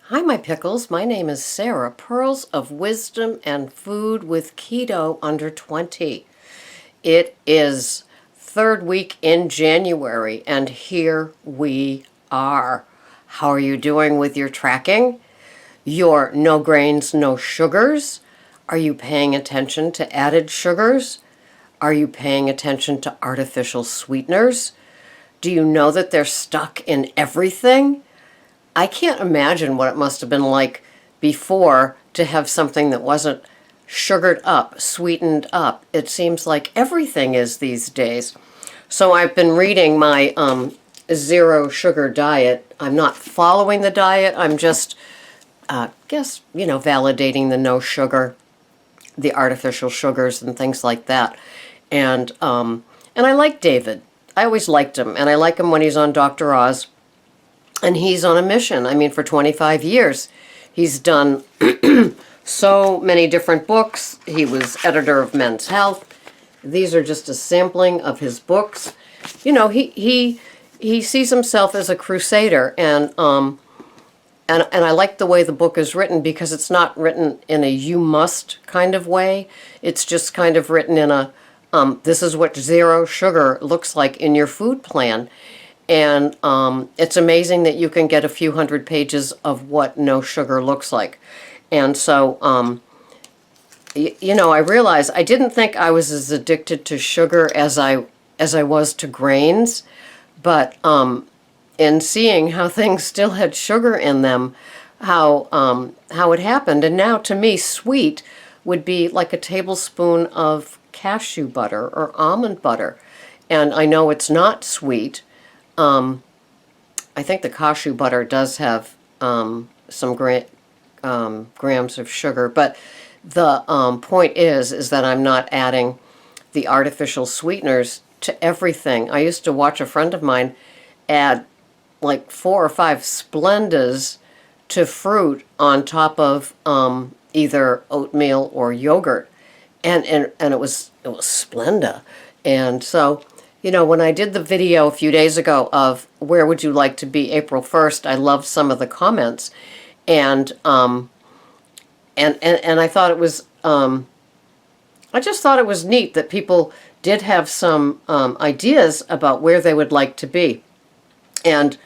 Hi, my pickles. My name is Sarah, Pearls of Wisdom and Food with Keto Under 20. It is third week in January, and here we are. How are you doing with your tracking? Your no grains, no sugars? Are you paying attention to added sugars? Are you paying attention to artificial sweeteners? Do you know that they're stuck in everything? I can't imagine what it must have been like before to have something that wasn't sugared up, sweetened up. It seems like everything is these days. So I've been reading my zero sugar diet. I'm not following the diet. I'm just, validating the no sugar, the artificial sugars and things like that. And I like David. I always liked him, and I like him when he's on Dr. Oz. And he's on a mission. I mean, for 25 years, he's done so many different books. He was editor of Men's Health. These are just a sampling of his books. You know, he sees himself as a crusader, and I like the way the book is written because it's not written in a you must kind of way. It's just kind of written in a this is what zero sugar looks like in your food plan. And it's amazing that you can get a few hundred pages of what no sugar looks like. And so, I realized I didn't think I was as addicted to sugar as I was to grains, but in seeing how things still had sugar in them, how it happened, and now to me, sweet would be like a tablespoon of cashew butter or almond butter, and I know it's not sweet. I think the cashew butter does have some grams of sugar, but the point is that I'm not adding the artificial sweeteners to everything. I used to watch a friend of mine add like 4 or 5 Splendas to fruit on top of either oatmeal or yogurt, and it was Splenda, and so. When I did the video a few days ago of where would you like to be April 1st, I loved some of the comments, and I thought it was I just thought it was neat that people did have some ideas about where they would like to be, and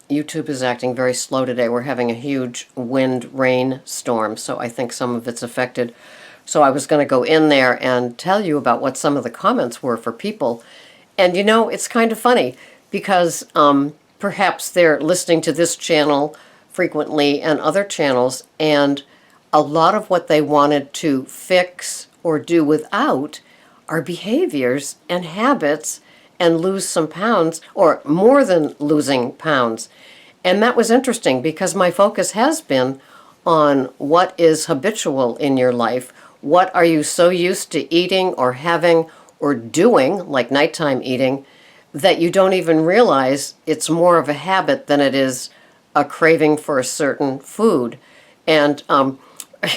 YouTube is acting very slow today. We're having a huge wind rain storm, so I think some of it's affected. So I was going to go in there and tell you about what some of the comments were for people. And it's kind of funny because perhaps they're listening to this channel frequently and other channels, and a lot of what they wanted to fix or do without are behaviors and habits and lose some pounds, or more than losing pounds. And that was interesting because my focus has been on what is habitual in your life. What are you so used to eating or having or doing, like nighttime eating, that you don't even realize it's more of a habit than it is a craving for a certain food? And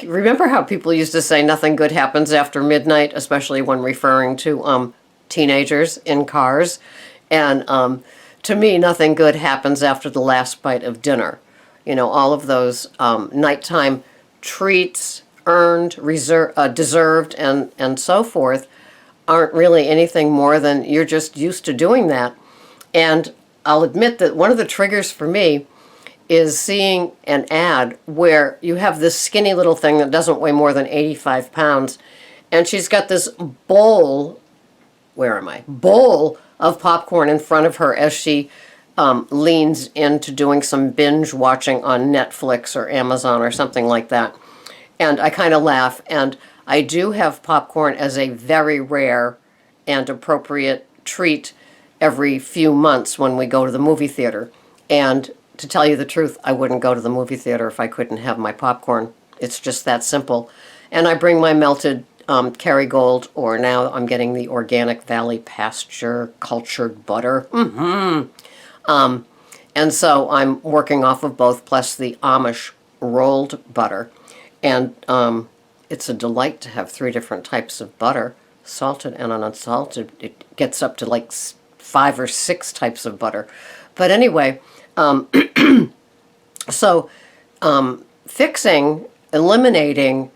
remember how people used to say nothing good happens after midnight, especially when referring to teenagers in cars? And to me, nothing good happens after the last bite of dinner. All of those nighttime treats, earned, deserved, and so forth, aren't really anything more than you're just used to doing that. And I'll admit that one of the triggers for me is seeing an ad where you have this skinny little thing that doesn't weigh more than 85 pounds, and she's got this bowl, bowl of popcorn in front of her as she leans into doing some binge watching on Netflix or Amazon or something like that. And I kind of laugh, and I do have popcorn as a very rare and appropriate treat every few months when we go to the movie theater. And to tell you the truth, I wouldn't go to the movie theater if I couldn't have my popcorn. It's just that simple. And I bring my melted Kerrygold, or now I'm getting the Organic Valley pasture cultured butter. And so I'm working off of both, plus the Amish rolled butter. And it's a delight to have 3 different types of butter, salted and unsalted. It gets up to like 5 or 6 types of butter. But anyway, So fixing, eliminating,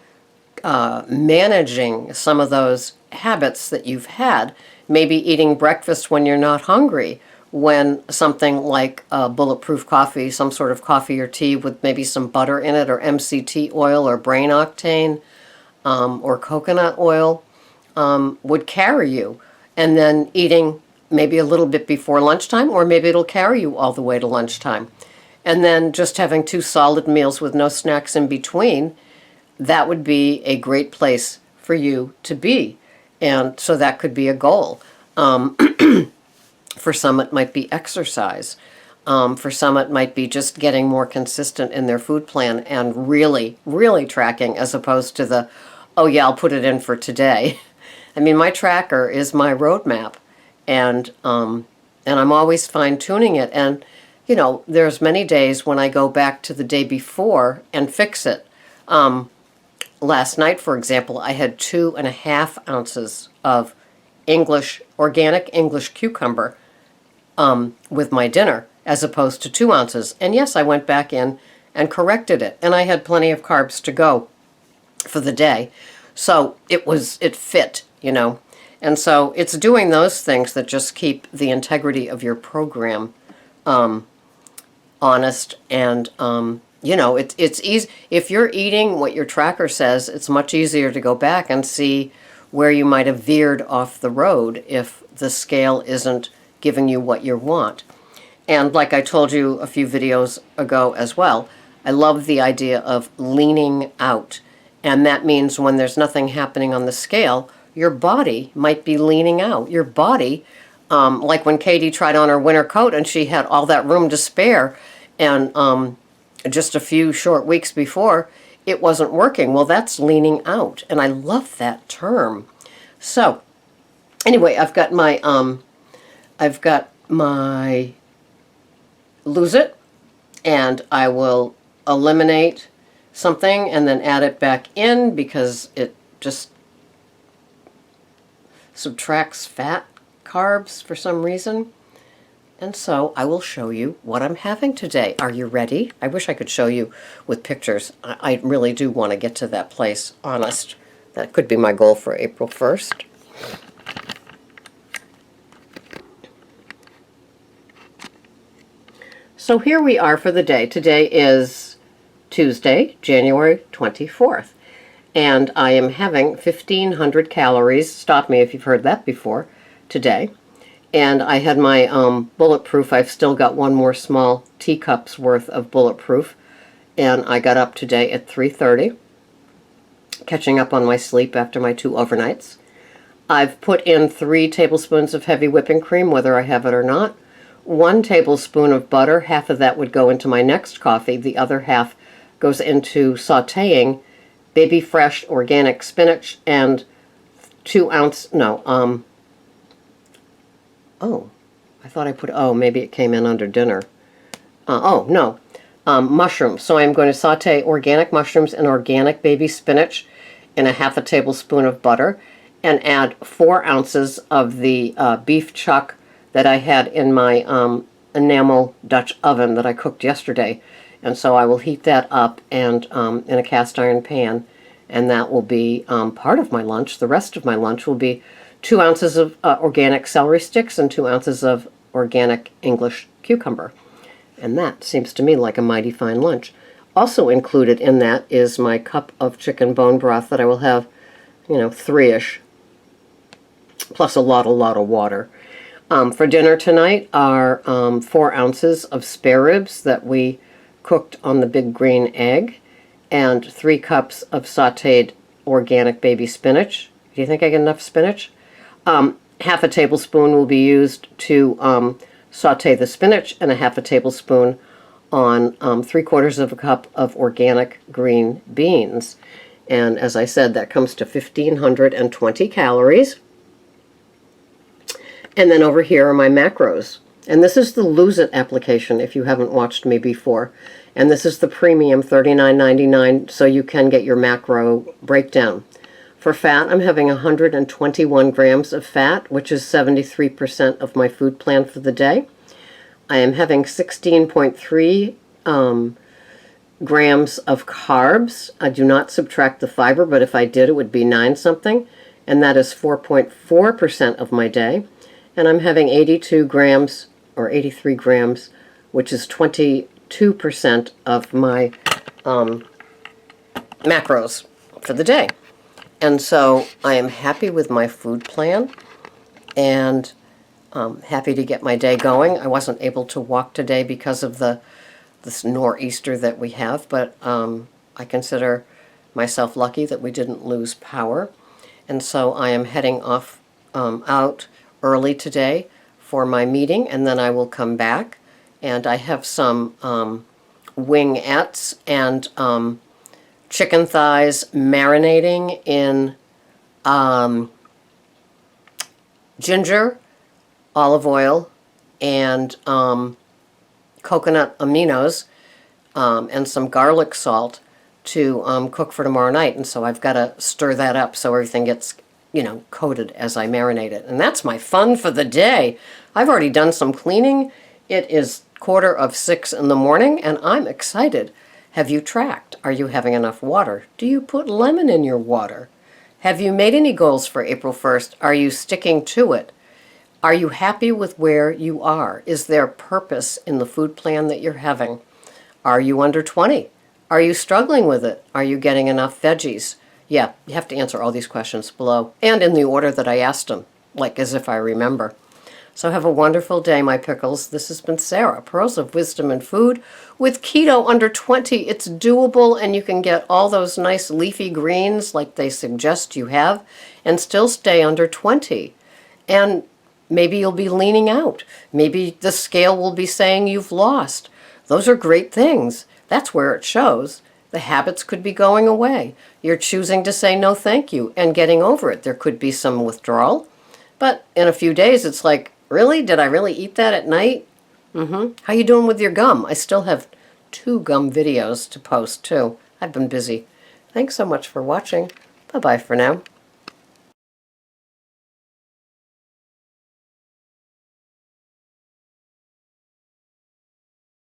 managing some of those habits that you've had, maybe eating breakfast when you're not hungry, when something like bulletproof coffee, some sort of coffee or tea with maybe some butter in it, or MCT oil, or brain octane, or coconut oil, would carry you. And then eating maybe a little bit before lunchtime, or maybe it'll carry you all the way to lunchtime. And then just having 2 solid meals with no snacks in between, that would be a great place for you to be. And so that could be a goal. For some, it might be exercise. For some, it might be just getting more consistent in their food plan and really, really tracking, as opposed to the, oh yeah, I'll put it in for today. I mean, my tracker is my roadmap, and I'm always fine tuning it. And there's many days when I go back to the day before and fix it. Last night, for example, I had 2.5 ounces of organic English cucumber with my dinner, as opposed to 2 ounces. And yes, I went back in and corrected it, and I had plenty of carbs to go for the day. So it fit, And so it's doing those things that just keep the integrity of your program honest. And it's easy. If you're eating what your tracker says, it's much easier to go back and see where you might have veered off the road if the scale isn't giving you what you want. And like I told you a few videos ago as well, I love the idea of leaning out. And that means when there's nothing happening on the scale, your body might be leaning out. Your body, like when Katie tried on her winter coat and she had all that room to spare, and just a few short weeks before, it wasn't working. Well, that's leaning out, and I love that term. So, anyway, I've got my Lose It, and I will eliminate something and then add it back in because it just subtracts fat carbs for some reason. And so I will show you what I'm having today. Are you ready? I wish I could show you with pictures. I really do want to get to that place, honest. That could be my goal for April 1st. So here we are for the day. Today is Tuesday, January 24th. And I am having 1,500 calories. Stop me if you've heard that before, today. And I had my Bulletproof. I've still got one more small teacup's worth of Bulletproof. And I got up today at 3:30, catching up on my sleep after my 2 overnights. I've put in 3 tablespoons of heavy whipping cream, whether I have it or not. 1 tablespoon of butter. Half of that would go into my next coffee. The other half goes into sautéing baby fresh organic spinach and 2 ounce, oh, I thought I put, maybe it came in under dinner. Mushrooms. So I'm going to saute organic mushrooms and organic baby spinach in a 1/2 tablespoon of butter, and add 4 ounces of the beef chuck that I had in my enamel Dutch oven that I cooked yesterday. And so I will heat that up and in a cast iron pan, and that will be part of my lunch. The rest of my lunch will be 2 ounces of organic celery sticks and 2 ounces of organic English cucumber. And that seems to me like a mighty fine lunch. Also included in that is my cup of chicken bone broth that I will have, 3-ish, plus a lot of water. For dinner tonight are 4 ounces of spare ribs that we cooked on the big green egg, and 3 cups of sautéed organic baby spinach. Do you think I get enough spinach? 1/2 tablespoon will be used to sauté the spinach, and a 1/2 tablespoon on 3/4 cup of organic green beans. And as I said, that comes to 1,520 calories. And then over here are my macros. And this is the Lose It application if you haven't watched me before. And this is the premium $39.99, so you can get your macro breakdown. For fat, I'm having 121 grams of fat, which is 73% of my food plan for the day. I am having 16.3 grams of carbs. I do not subtract the fiber, but if I did, it would be 9 something, and that is 4.4% of my day. And I'm having 82 grams or 83 grams, which is 22% of my macros for the day. And so I am happy with my food plan and happy to get my day going. I wasn't able to walk today because of this nor'easter that we have, but I consider myself lucky that we didn't lose power. And so I am heading off out early today for my meeting, and then I will come back. And I have some wingettes and chicken thighs marinating in ginger, olive oil, and coconut aminos, and some garlic salt to cook for tomorrow night. And so I've got to stir that up so everything gets, coated as I marinate it. And that's my fun for the day. I've already done some cleaning. It is 5:45 in the morning, and I'm excited. Have you tracked? Are you having enough water? Do you put lemon in your water? Have you made any goals for April 1st? Are you sticking to it? Are you happy with where you are? Is there purpose in the food plan that you're having? Are you under 20? Are you struggling with it? Are you getting enough veggies? Yeah, you have to answer all these questions below, and in the order that I asked them, like as if I remember. So have a wonderful day, my pickles. This has been Sarah, Pearls of Wisdom and Food. With keto under 20, it's doable, and you can get all those nice leafy greens like they suggest you have, and still stay under 20. And maybe you'll be leaning out. Maybe the scale will be saying you've lost. Those are great things. That's where it shows. The habits could be going away. You're choosing to say no thank you and getting over it. There could be some withdrawal, but in a few days it's like, really? Did I really eat that at night? How you doing with your gum? I still have 2 gum videos to post too. I've been busy. Thanks so much for watching. Bye-bye for now.